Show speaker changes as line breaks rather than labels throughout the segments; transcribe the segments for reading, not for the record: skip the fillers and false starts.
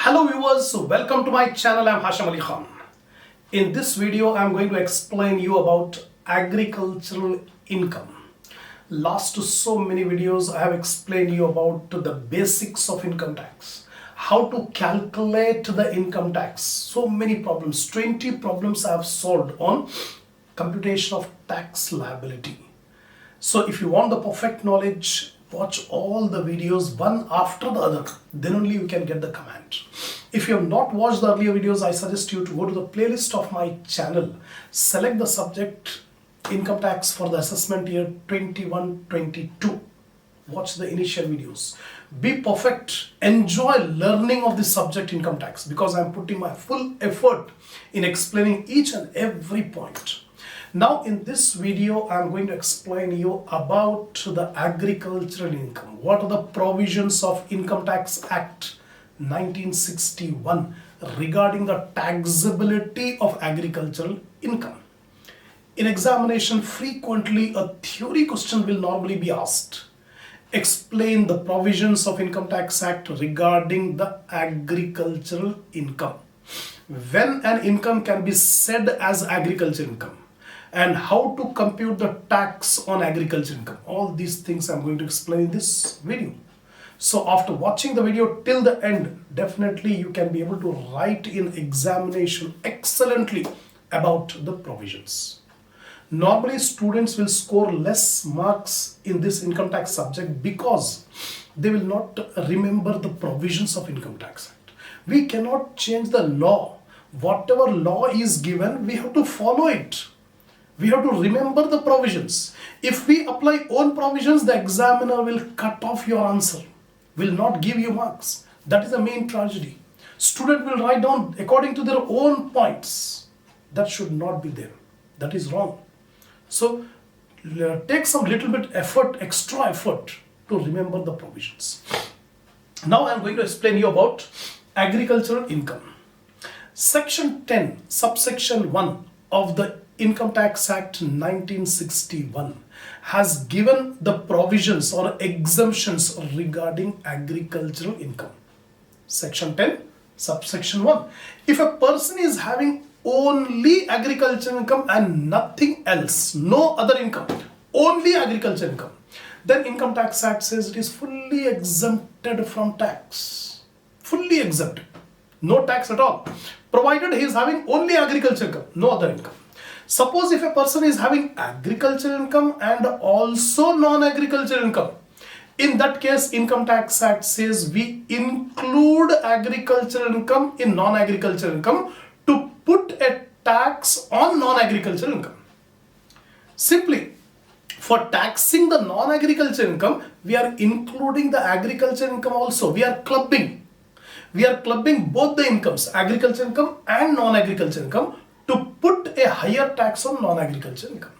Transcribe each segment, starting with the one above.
Hello viewers, welcome to my channel. I'm Hasham. In this video, I'm going to explain you about agricultural income. Last so many videos, I have explained you about the basics of income tax, how to calculate the income tax. So many problems, 20 problems I have solved on computation of tax liability. So if you want the perfect knowledge, watch all the videos one after the other, then only you can get the command. If you have not watched the earlier videos, I suggest you to go to the playlist of my channel, select the subject income tax for the assessment year 21-22. Watch the initial videos. Be perfect, enjoy learning of this subject income tax, because I am putting my full effort in explaining each and every point. Now in this video, I am going to explain you about the agricultural income. What are the provisions of Income Tax Act 1961 regarding the taxability of agricultural income? In examination, frequently a theory question will normally be asked. Explain the provisions of Income Tax Act regarding the agricultural income. When an income can be said as agricultural income, and how to compute the tax on agriculture income. All these things I'm going to explain in this video. So after watching the video till the end, definitely you can be able to write in examination excellently about the provisions. Normally students will score less marks in this income tax subject because they will not remember the provisions of Income Tax Act. We cannot change the law. Whatever law is given, we have to follow it. We have to remember the provisions. If we apply own provisions, the examiner will cut off your answer, will not give you marks. That is the main tragedy. Student will write down according to their own points. That should not be there. That is wrong. So take some little bit effort, extra effort to remember the provisions. Now I am going to explain you about agricultural income. Section 10, subsection 1 of the Income Tax Act 1961 has given the provisions or exemptions regarding agricultural income. Section 10, subsection 1. If a person is having only agricultural income and nothing else, no other income, only agricultural income, then Income Tax Act says it is fully exempted from tax. Fully exempted. No tax at all. Provided he is having only agricultural income, no other income. Suppose if a person is having agricultural income and also non-agricultural income, in that case Income Tax Act says we include agricultural income in non-agricultural income to put a tax on non-agricultural income. Simply, for taxing the non-agricultural income, we are including the agricultural income also. We are clubbing. We are clubbing both the incomes, agricultural income and non-agricultural income, to put a higher tax on non-agricultural income.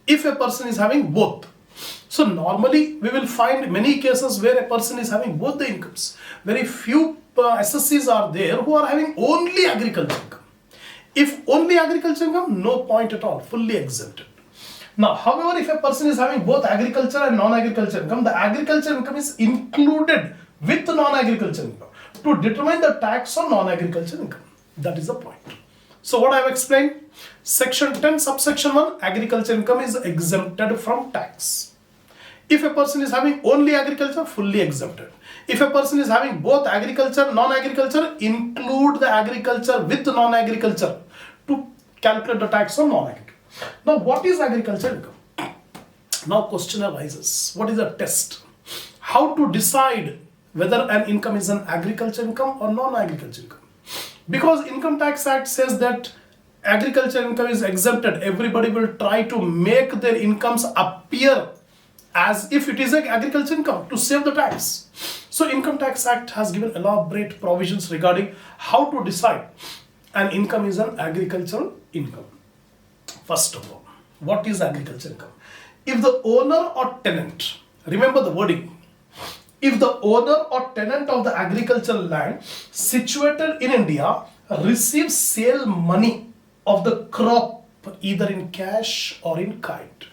If a person is having both. So normally we will find many cases where a person is having both the incomes. Very few SSCs are there who are having only agricultural income. If only agricultural income, no point at all, fully exempted. Now, however, if a person is having both agriculture and non-agricultural income, the agricultural income is included with the non-agricultural income to determine the tax on non-agricultural income. That is the point. So what I have explained, section 10 subsection 1, agriculture income is exempted from tax. If a person is having only agriculture, fully exempted. If a person is having both agriculture, non-agriculture, include the agriculture with non-agriculture to calculate the tax on non-agriculture. Now what is agriculture income? Now question arises, what is the test? How to decide whether an income is an agriculture income or non-agriculture income? Because Income Tax Act says that agriculture income is exempted, everybody will try to make their incomes appear as if it is an agriculture income to save the tax. So Income Tax Act has given elaborate provisions regarding how to decide an income is an agricultural income. First of all, what is agriculture income? If the owner or tenant, remember the wording, if the owner or tenant of the agricultural land situated in India receives sale money of the crop either in cash or in kind,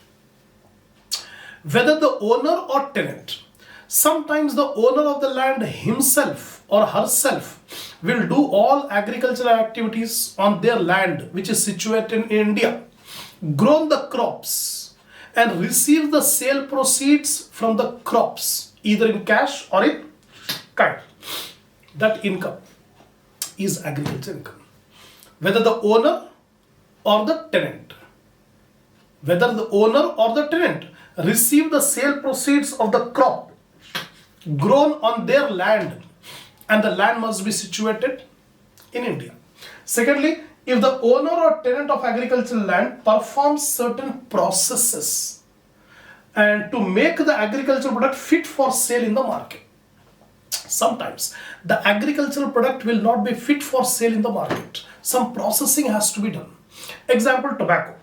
whether the owner or tenant, sometimes the owner of the land himself or herself will do all agricultural activities on their land which is situated in India, grown the crops and receive the sale proceeds from the crops either in cash or in kind. That income is agriculture income. Whether the owner or the tenant, receive the sale proceeds of the crop grown on their land, and the land must be situated in India. Secondly, if the owner or tenant of agricultural land performs certain processes and to make the agricultural product fit for sale in the market. Sometimes the agricultural product will not be fit for sale in the market. Some processing has to be done. Example, tobacco.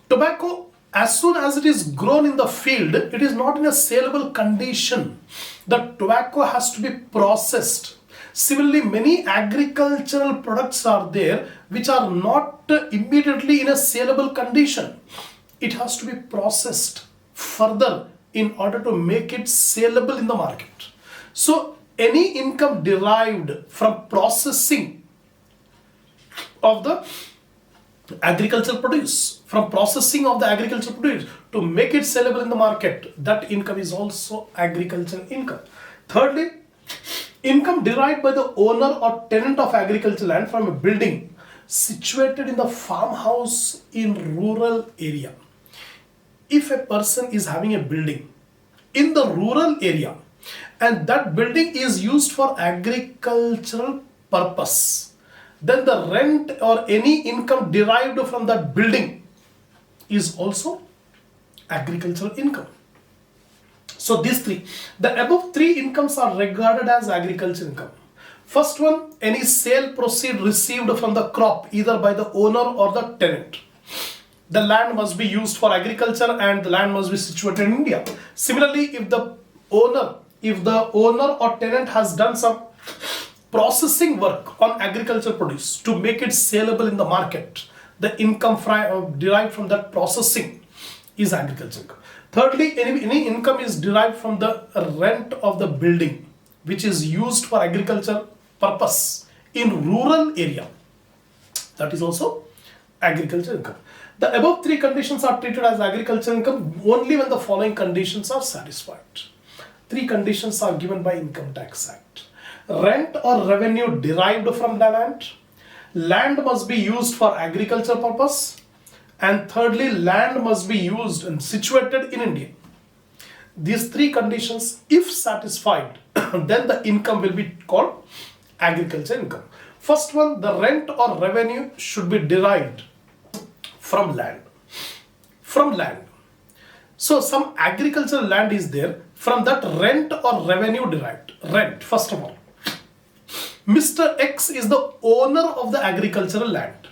Tobacco, as soon as it is grown in the field, it is not in a saleable condition. The tobacco has to be processed. Similarly, many agricultural products are there which are not immediately in a saleable condition. It has to be processed further in order to make it saleable in the market. So, any income derived from processing of the agricultural produce, to make it saleable in the market, that income is also agricultural income. Thirdly, income derived by the owner or tenant of agricultural land from a building situated in the farmhouse in rural area. If a person is having a building in the rural area and that building is used for agricultural purpose, then the rent or any income derived from that building is also agricultural income. So these three, the above three incomes are regarded as agricultural income. First one, any sale proceed received from the crop either by the owner or the tenant. The land must be used for agriculture and the land must be situated in India. Similarly, if the owner or tenant has done some processing work on agricultural produce to make it saleable in the market, the income derived from that processing is agriculture income. Thirdly, any income is derived from the rent of the building which is used for agriculture purpose in rural area. That is also agriculture income. The above three conditions are treated as agriculture income only when the following conditions are satisfied. Three conditions are given by Income Tax Act. Rent or revenue derived from the land. Land must be used for agriculture purpose. And thirdly, land must be used and situated in India. These three conditions, if satisfied, then the income will be called agriculture income. First one, the rent or revenue should be derived from land. So some agricultural land is there, from that rent or revenue derived. Rent, first of all. Mr. X is the owner of the agricultural land.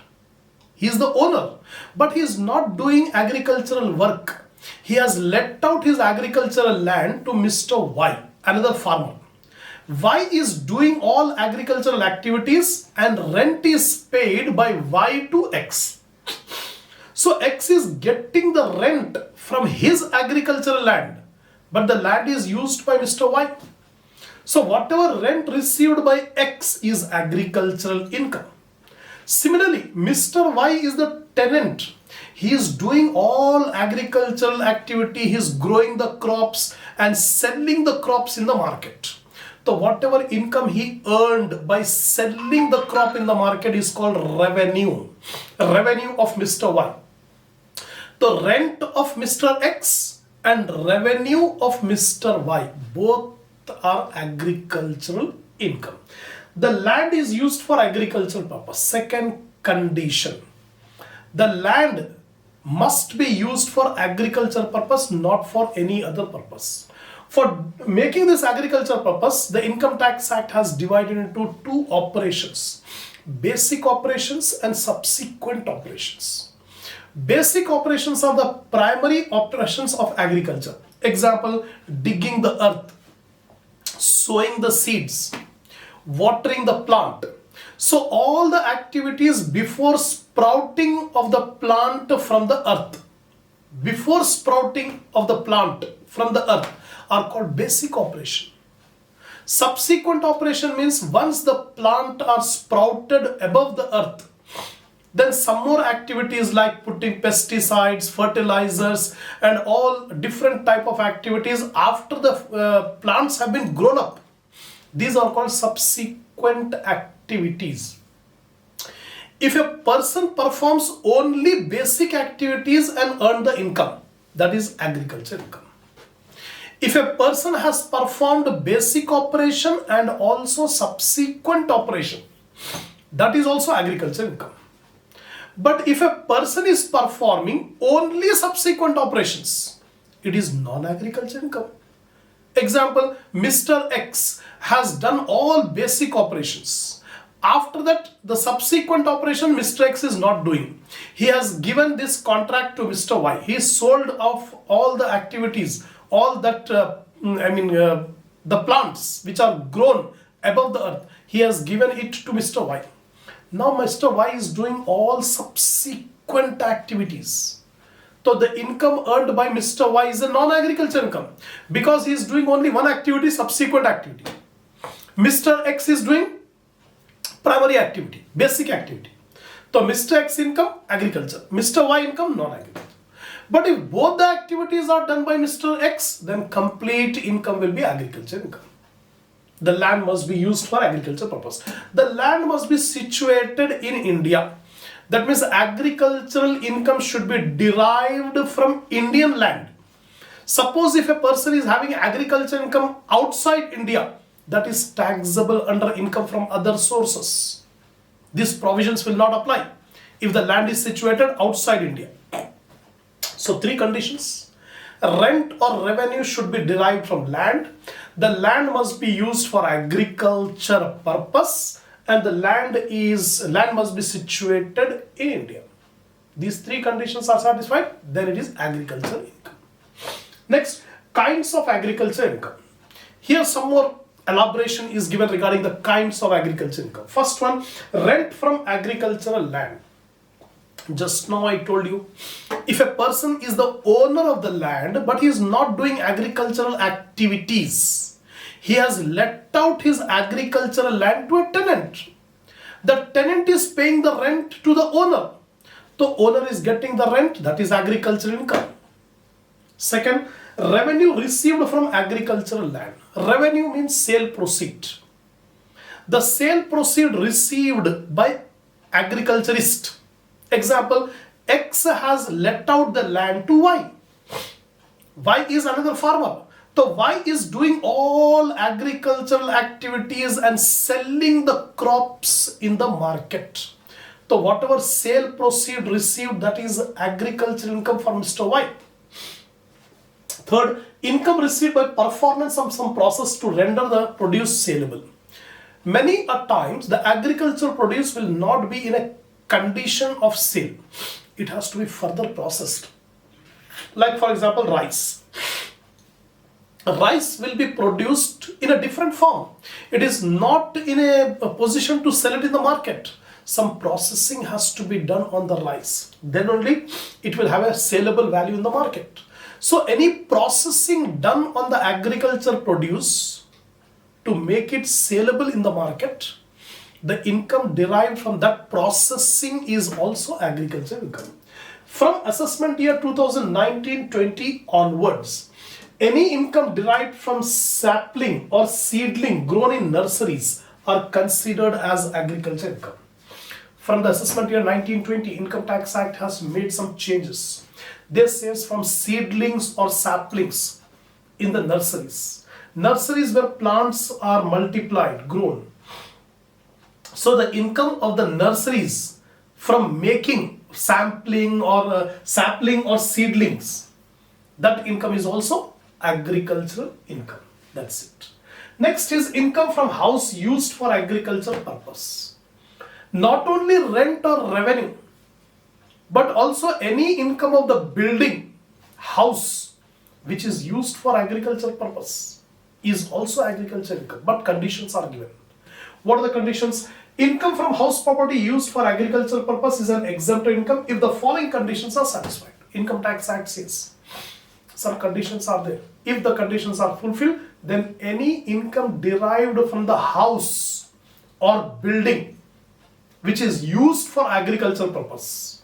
He is the owner, but he is not doing agricultural work. He has let out his agricultural land to Mr. Y, another farmer. Y is doing all agricultural activities and rent is paid by Y to X. So X is getting the rent from his agricultural land, but the land is used by Mr. Y. So whatever rent received by X is agricultural income. Similarly, Mr. Y is the tenant. He is doing all agricultural activity. He is growing the crops and selling the crops in the market. So whatever income he earned by selling the crop in the market is called revenue. Revenue of Mr. Y. The rent of Mr. X and revenue of Mr. Y, both are agricultural income. The land is used for agricultural purpose. Second condition, the land must be used for agricultural purpose, not for any other purpose. For making this agricultural purpose, the Income Tax Act has divided into two operations: basic operations and subsequent operations. Basic operations are the primary operations of agriculture. Example, digging the earth, sowing the seeds, watering the plant. So all the activities before sprouting of the plant from the earth, are called basic operation. Subsequent operation means once the plant are sprouted above the earth, then some more activities like putting pesticides, fertilizers and all different type of activities after the plants have been grown up. These are called subsequent activities. If a person performs only basic activities and earn the income, that is agriculture income. If a person has performed basic operation and also subsequent operation, that is also agriculture income. But if a person is performing only subsequent operations, it is non-agriculture income. Example, Mr. X has done all basic operations. After that, the subsequent operation Mr. X is not doing. He has given this contract to Mr. Y. He sold off all the activities, all that, the plants which are grown above the earth. He has given it to Mr. Y. Now Mr. Y is doing all subsequent activities. So the income earned by Mr. Y is a non-agriculture income because he is doing only one activity, subsequent activity. Mr. X is doing primary activity, basic activity. So Mr. X income, agriculture. Mr. Y income, non-agriculture. But if both the activities are done by Mr. X, then complete income will be agriculture income. The land must be used for agriculture purpose. The land must be situated in India. That means agricultural income should be derived from Indian land. Suppose if a person is having agriculture income outside India, that is taxable under income from other sources. These provisions will not apply if the land is situated outside India. So 3 conditions. Rent or revenue should be derived from land. The land must be used for agriculture purpose, and the land must be situated in India. These 3 conditions are satisfied, then it is agricultural income. Next, kinds of agriculture income. Here some more elaboration is given regarding the kinds of agriculture income. First one, rent from agricultural land. Just now I told you, if a person is the owner of the land but he is not doing agricultural activities, he has let out his agricultural land to a tenant. The tenant is paying the rent to the owner. The owner is getting the rent, that is agricultural income. Second, revenue received from agricultural land. Revenue means sale proceed. The sale proceed received by agriculturist. Example, X has let out the land to Y. Y is another farmer. So Y is doing all agricultural activities and selling the crops in the market. So whatever sale proceed received, that is agricultural income for Mr. Y. Third, income received by performance of some process to render the produce saleable. Many a times the agricultural produce will not be in a condition of sale. It has to be further processed. Like for example, rice. Rice will be produced in a different form. It is not in a position to sell it in the market. Some processing has to be done on the rice. Then only it will have a saleable value in the market. So any processing done on the agriculture produce to make it saleable in the market, the income derived from that processing is also agriculture income. From assessment year 2019-20 onwards, any income derived from sapling or seedling grown in nurseries are considered as agriculture income. From the assessment year 1920, Income Tax Act has made some changes. This says from seedlings or saplings in the nurseries. Nurseries where plants are multiplied, grown. So the income of the nurseries from making sapling or seedlings, that income is also agricultural income. That's it. Next is income from house used for agricultural purpose. Not only rent or revenue, but also any income of the building, house, which is used for agricultural purpose is also agricultural income, but conditions are given. What are the conditions? Income from house property used for agricultural purpose is an exempted income if the following conditions are satisfied. Income Tax Act says some conditions are there. If the conditions are fulfilled, then any income derived from the house or building which is used for agricultural purpose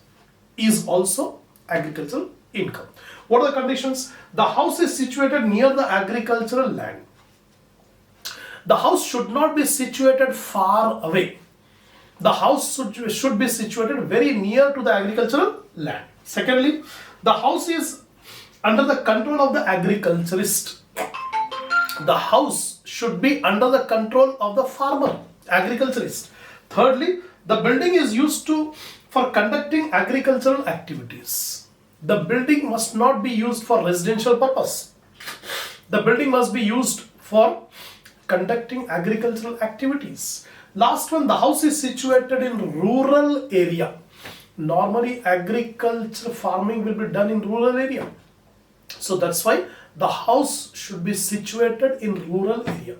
is also agricultural income. What are the conditions? The house is situated near the agricultural land. The house should not be situated far away. The house should be situated very near to the agricultural land. Secondly, the house is under the control of the agriculturist. The house should be under the control of the farmer, agriculturist. Thirdly, the building is used for conducting agricultural activities. The building must not be used for residential purpose. The building must be used for conducting agricultural activities. Last one, the house is situated in rural area. Normally agriculture farming will be done in rural area. So that's why the house should be situated in rural area.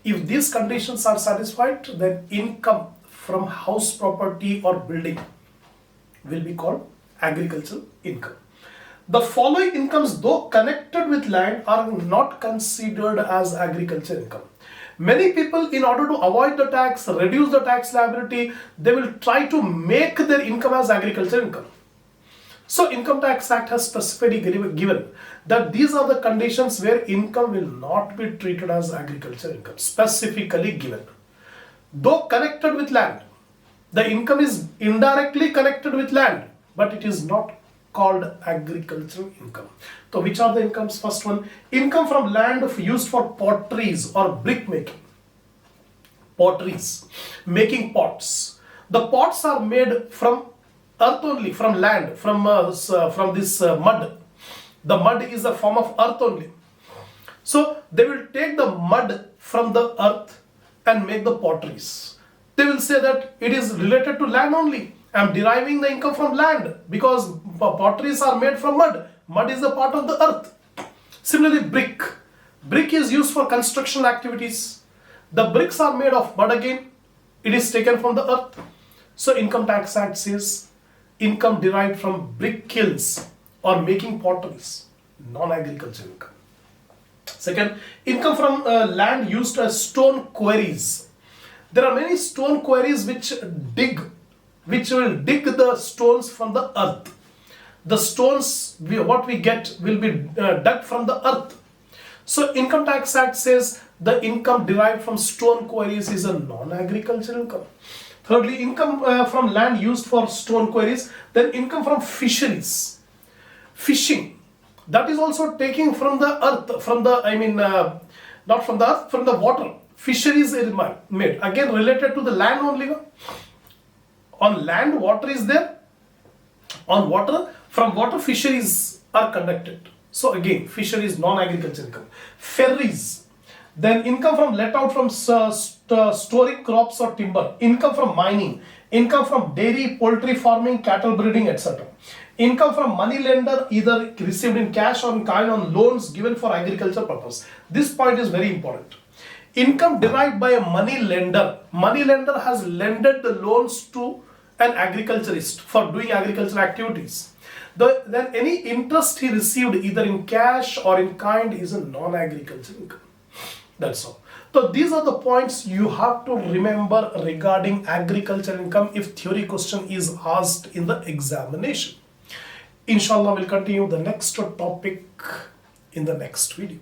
If these conditions are satisfied, then income from house property or building will be called agricultural income. The following incomes, though connected with land, are not considered as agricultural income. Many people, in order to avoid the tax, reduce the tax liability, they will try to make their income as agricultural income. So Income Tax Act has specifically given that these are the conditions where income will not be treated as agricultural income, specifically given. Though connected with land, the income is indirectly connected with land, but it is not called agricultural income. So which are the incomes? First one, income from land used for potteries or brick making. Potteries, making pots. The pots are made from earth only, from land, from this mud. The mud is a form of earth only. So they will take the mud from the earth and make the potteries. They will say that it is related to land only. I am deriving the income from land because potteries are made from mud. Mud is a part of the earth. Similarly, brick. Brick is used for construction activities. The bricks are made of mud again. It is taken from the earth. So Income Tax Act says income derived from brick kilns or making potteries, non-agricultural income. Second, income from land used as stone quarries. There are many stone quarries which will dig the stones from the earth. The stones, what we get will be dug from the earth. So Income Tax Act says the income derived from stone quarries is a non-agricultural income. Thirdly, income from land used for stone quarries. Then income from fisheries. Fishing. That is also taking from the earth, not from the earth, from the water. Fisheries are made. Again, related to the land only. No? On land, water is there. On water, from water, fisheries are conducted. So again, fisheries, non-agricultural income. Ferries. Then income from let out from storing crops or timber. Income from mining. Income from dairy, poultry farming, cattle breeding, etc. Income from money lender, either received in cash or in kind on loans given for agriculture purpose. This point is very important. Income derived by a money lender. Money lender has lended the loans to an agriculturist for doing agricultural activities. Then any interest he received either in cash or in kind is a non-agricultural income. That's all. So these are the points you have to remember regarding agricultural income if theory question is asked in the examination. Inshallah, we'll continue the next topic in the next video.